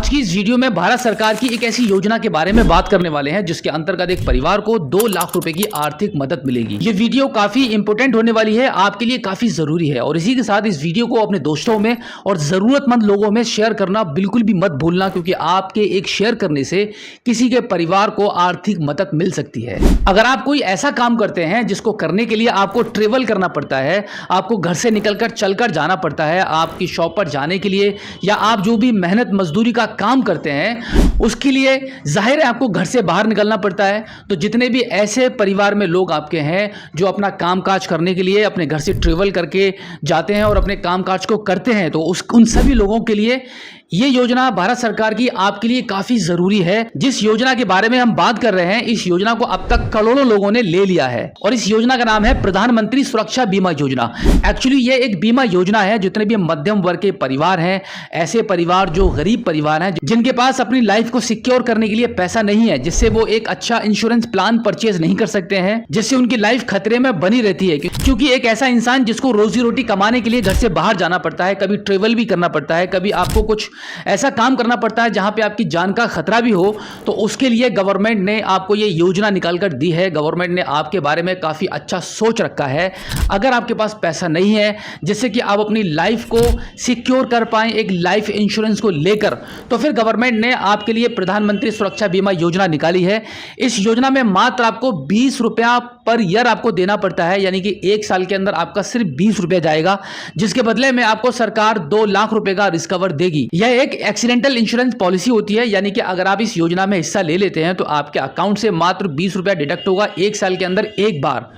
आज की इस वीडियो में भारत सरकार की एक ऐसी योजना के बारे में बात करने वाले हैं जिसके अंतर्गत एक परिवार को 2 लाख रुपए की आर्थिक मदद मिलेगी। ये वीडियो काफी इंपोर्टेंट होने वाली है, आपके लिए काफी जरूरी है और इसी के साथ इस वीडियो को अपने दोस्तों में और जरूरतमंद लोगों में शेयर करना बिल्कुल भी मत भूलना, क्योंकि आपके एक शेयर करने से किसी के परिवार को आर्थिक मदद मिल सकती है। अगर आप कोई ऐसा काम करते हैं जिसको करने के लिए आपको ट्रेवल करना पड़ता है, आपको घर से निकलकर चलकर जाना पड़ता है आपकी शॉप पर जाने के लिए, या आप जो भी मेहनत मजदूरी का काम करते हैं उसके लिए जाहिर है आपको घर से बाहर निकलना पड़ता है। तो जितने भी ऐसे परिवार में लोग आपके हैं जो अपना कामकाज करने के लिए अपने घर से ट्रेवल करके जाते हैं और अपने कामकाज को करते हैं, तो उन सभी लोगों के लिए ये योजना भारत सरकार की आपके लिए काफी जरूरी है। जिस योजना के बारे में हम बात कर रहे हैं, इस योजना को अब तक करोड़ों लोगों ने ले लिया है और इस योजना का नाम है प्रधानमंत्री सुरक्षा बीमा योजना। एक्चुअली ये एक बीमा योजना है जितने भी मध्यम वर्ग के परिवार हैं, ऐसे परिवार जो गरीब परिवार हैं, जिनके पास अपनी लाइफ को सिक्योर करने के लिए पैसा नहीं है, जिससे वो एक अच्छा इंश्योरेंस प्लान परचेज नहीं कर सकते हैं, जिससे उनकी लाइफ खतरे में बनी रहती है। क्योंकि एक ऐसा इंसान जिसको रोजी रोटी कमाने के लिए घर से बाहर जाना पड़ता है, कभी ट्रेवल भी करना पड़ता है, कभी आपको कुछ ऐसा काम करना पड़ता है जहां पे आपकी जान का खतरा भी हो, तो उसके लिए गवर्नमेंट ने आपको ये योजना निकालकर दी है। गवर्नमेंट ने आपके बारे में काफी अच्छा सोच रखा है। अगर आपके पास पैसा नहीं है जिससे कि आप अपनी लाइफ को सिक्योर कर पाएं एक लाइफ इंश्योरेंस को लेकर, तो फिर गवर्नमेंट ने आपके लिए प्रधानमंत्री सुरक्षा बीमा योजना निकाली है। इस योजना में मात्र आपको 20 रुपया पर ईयर आपको देना पड़ता है, यानी कि 1 साल के अंदर आपका सिर्फ 20 रुपया जाएगा, जिसके बदले में आपको सरकार 2 लाख रुपए का रिस्कवर देगी। यह एक एक्सीडेंटल इंश्योरेंस पॉलिसी होती है, यानी कि अगर आप इस योजना में हिस्सा ले लेते हैं तो आपके अकाउंट से मात्र 20 रुपया डिडक्ट होगा 1 साल के अंदर एक बार,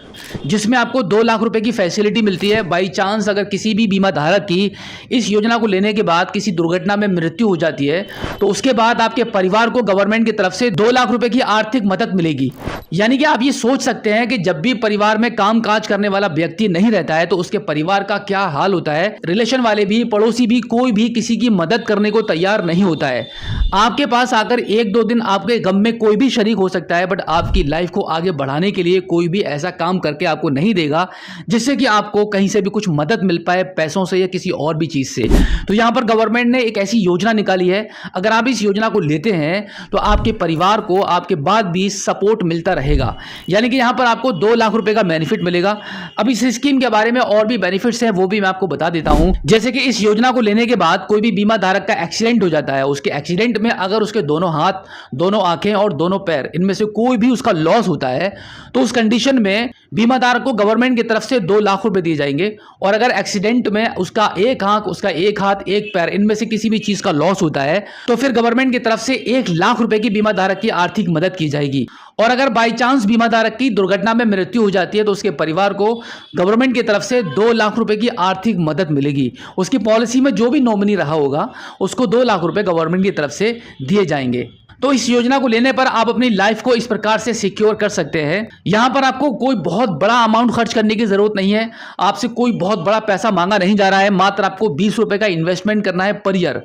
जिसमें आपको 2 लाख रुपए की फैसिलिटी मिलती है। बाई चांस अगर किसी भी बीमा धारक की इस योजना को लेने के बाद किसी दुर्घटना में मृत्यु हो जाती है, तो उसके बाद आपके परिवार को गवर्नमेंट की तरफ से 2 लाख रुपए की आर्थिक मदद मिलेगी। यानी कि आप ये सोच सकते हैं कि जब भी परिवार में कामकाज करने वाला व्यक्ति नहीं रहता है तो उसके परिवार का क्या हाल होता है। रिलेशन वाले भी, पड़ोसी भी, कोई भी किसी की मदद करने को तैयार नहीं होता है। आपके पास आकर 1-2 दिन आपके गम में कोई भी शरीक हो सकता है, बट आपकी लाइफ को आगे बढ़ाने के लिए कोई भी ऐसा काम करके आपको नहीं देगा जिससे कि आपको कहीं से भी कुछ मदद मिल पाए, पैसों से या किसी और भी चीज से। तो यहां पर गवर्नमेंट ने एक ऐसी योजना निकाली है, अगर आप इस योजना को लेते हैं तो आपके परिवार को आपके बाद भी सपोर्ट मिलता रहेगा। यानी कि यहां पर आपको 2 लाख रुपए का बेनिफिट मिलेगा। अब इस स्कीम के बारे में और भी बेनिफिट्स हैं, वो भी मैं आपको बता देता हूं। जैसे कि इस योजना को लेने के बाद कोई भी बीमा धारक का एक्सीडेंट हो जाता है, उसके एक्सीडेंट में अगर उसके दोनों हाथ, दोनों आंखें और दोनों पैर, इनमें से कोई भी उसका लॉस होता है, तो उस कंडीशन में बीमा धारक को गवर्नमेंट की तरफ से 2 लाख रुपए दिए जाएंगे। और अगर एक्सीडेंट में उसका एक आंख, उसका एक हाथ, एक पैर, इनमें से किसी भी चीज का लॉस होता है, तो फिर गवर्नमेंट की तरफ से 1 लाख रुपए की बीमा धारक की आर्थिक मदद की जाएगी। और अगर बाई चांस बीमा धारक की दुर्घटना में मृत्यु हो जाती है तो उसके परिवार को गवर्नमेंट की तरफ से 2 लाख रुपए की आर्थिक मदद मिलेगी। उसकी पॉलिसी में जो भी नॉमिनी रहा होगा उसको 2 लाख रुपए गवर्नमेंट की तरफ से दिए जाएंगे। तो इस योजना को लेने पर आप अपनी लाइफ को इस प्रकार से सिक्योर कर सकते हैं। यहां पर आपको कोई बहुत बड़ा अमाउंट खर्च करने की जरूरत नहीं है, आपसे कोई बहुत बड़ा पैसा मांगा नहीं जा रहा है, मात्र आपको 20 रुपए का इन्वेस्टमेंट करना है पर ईयर।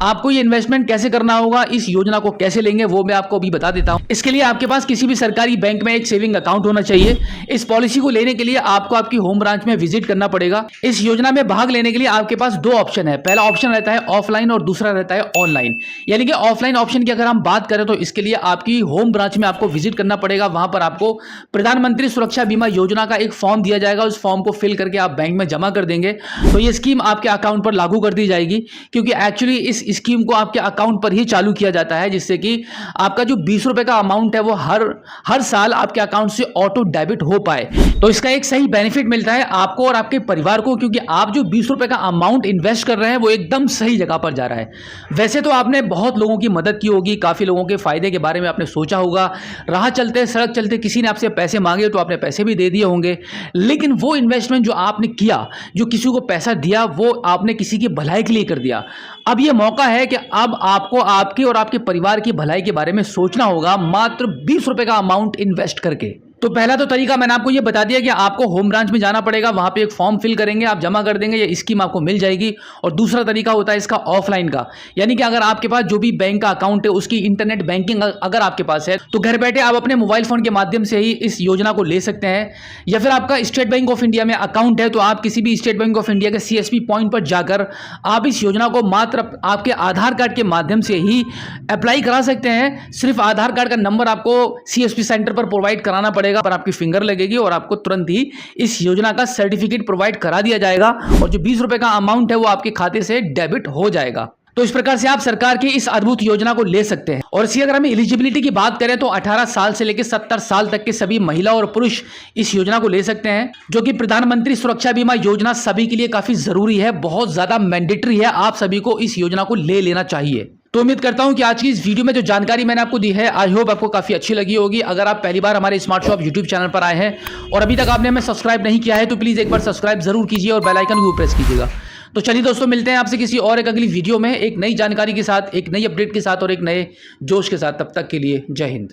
आपको ये इन्वेस्टमेंट कैसे करना होगा, इस योजना को कैसे लेंगे, वो मैं आपको अभी बता देता हूं। इसके लिए आपके पास किसी भी सरकारी बैंक में एक सेविंग अकाउंट होना चाहिए। इस पॉलिसी को लेने के लिए आपको आपकी होम ब्रांच में विजिट करना पड़ेगा। इस योजना में भाग लेने के लिए आपके पास 2 ऑप्शन है। पहला ऑप्शन रहता है ऑफलाइन और दूसरा रहता है ऑनलाइन। यानी कि ऑफलाइन ऑप्शन की अगर हम बात करें तो इसके लिए आपकी होम ब्रांच में आपको विजिट करना पड़ेगा। वहां पर आपको प्रधानमंत्री सुरक्षा बीमा योजना का एक फॉर्म दिया जाएगा, उस फॉर्म को फिल करके आप बैंक में जमा कर देंगे तो ये स्कीम आपके अकाउंट पर लागू कर दी जाएगी। क्योंकि एक्चुअली इस स्कीम को आपके अकाउंट पर ही चालू किया जाता है, जिससे कि आपका जो 20 रुपए का अमाउंट है वो हर साल आपके अकाउंट से ऑटो डेबिट हो पाए। तो इसका एक सही बेनिफिट मिलता है आपको और आपके परिवार को, क्योंकि आप जो 20 रुपए का अमाउंट इन्वेस्ट कर रहे हैं वो एकदम सही जगह पर जा रहा है। वैसे तो आपने बहुत लोगों की मदद की होगी, काफी लोगों के फायदे के बारे में आपने सोचा होगा, राह चलते सड़क चलते किसी ने आपसे पैसे मांगे तो आपने पैसे भी दे दिए होंगे, लेकिन वो इन्वेस्टमेंट जो आपने किया, जो किसी को पैसा दिया, वो आपने किसी की भलाई के लिए कर दिया। अब ये मौका है कि अब आपको आपके और आपके परिवार की भलाई के बारे में सोचना होगा, मात्र 20 रुपए का अमाउंट इन्वेस्ट करके। तो पहला तो तरीका मैंने आपको ये बता दिया कि आपको होम ब्रांच में जाना पड़ेगा, वहां पे एक फॉर्म फिल करेंगे, आप जमा कर देंगे, ये स्कीम आपको मिल जाएगी। और दूसरा तरीका होता है इसका ऑफलाइन का, यानी कि अगर आपके पास जो भी बैंक का अकाउंट है उसकी इंटरनेट बैंकिंग अगर आपके पास है तो घर बैठे आप अपने मोबाइल फोन के माध्यम से ही इस योजना को ले सकते हैं। या फिर आपका स्टेट बैंक ऑफ इंडिया में अकाउंट है तो आप किसी भी स्टेट बैंक ऑफ इंडिया के CSP पॉइंट पर जाकर आप इस योजना को मात्र आपके आधार कार्ड के माध्यम से ही अप्लाई करा सकते हैं। सिर्फ आधार कार्ड का नंबर आपको CSP सेंटर पर प्रोवाइड कराना पड़ेगा, पर आपकी फिंगर लगेगी और आपको तुरंत ही इस योजना का सर्टिफिकेट प्रोवाइड करा दिया जाएगा और जो 20 रुपए का अमाउंट है वो आपके खाते से डेबिट हो जाएगा। तो इस प्रकार से आप सरकार की इस अद्भुत योजना को ले सकते हैं। और इसी अगर हम एलिजिबिलिटी की बात करें तो 18 साल से लेकर 70 साल तक के सभी महिला और पुरुष इस योजना को ले सकते हैं, जो कि प्रधानमंत्री सुरक्षा बीमा योजना सभी के लिए काफी जरूरी है, बहुत ज्यादा मैंडेटरी है। आप सभी को इस योजना को ले लेना चाहिए। तो उम्मीद करता हूं कि आज की इस वीडियो में जो जानकारी मैंने आपको दी है, आई होप आपको काफी अच्छी लगी होगी। अगर आप पहली बार हमारे स्मार्ट शॉप यूट्यूब चैनल पर आए हैं और अभी तक आपने हमें सब्सक्राइब नहीं किया है तो प्लीज एक बार सब्सक्राइब जरूर कीजिए और बेल आइकन को प्रेस कीजिएगा। तो चलिए दोस्तों, मिलते हैं आपसे किसी और एक अगली वीडियो में एक नई जानकारी के साथ, एक नई अपडेट के साथ और एक नए जोश के साथ। तब तक के लिए जय हिंद।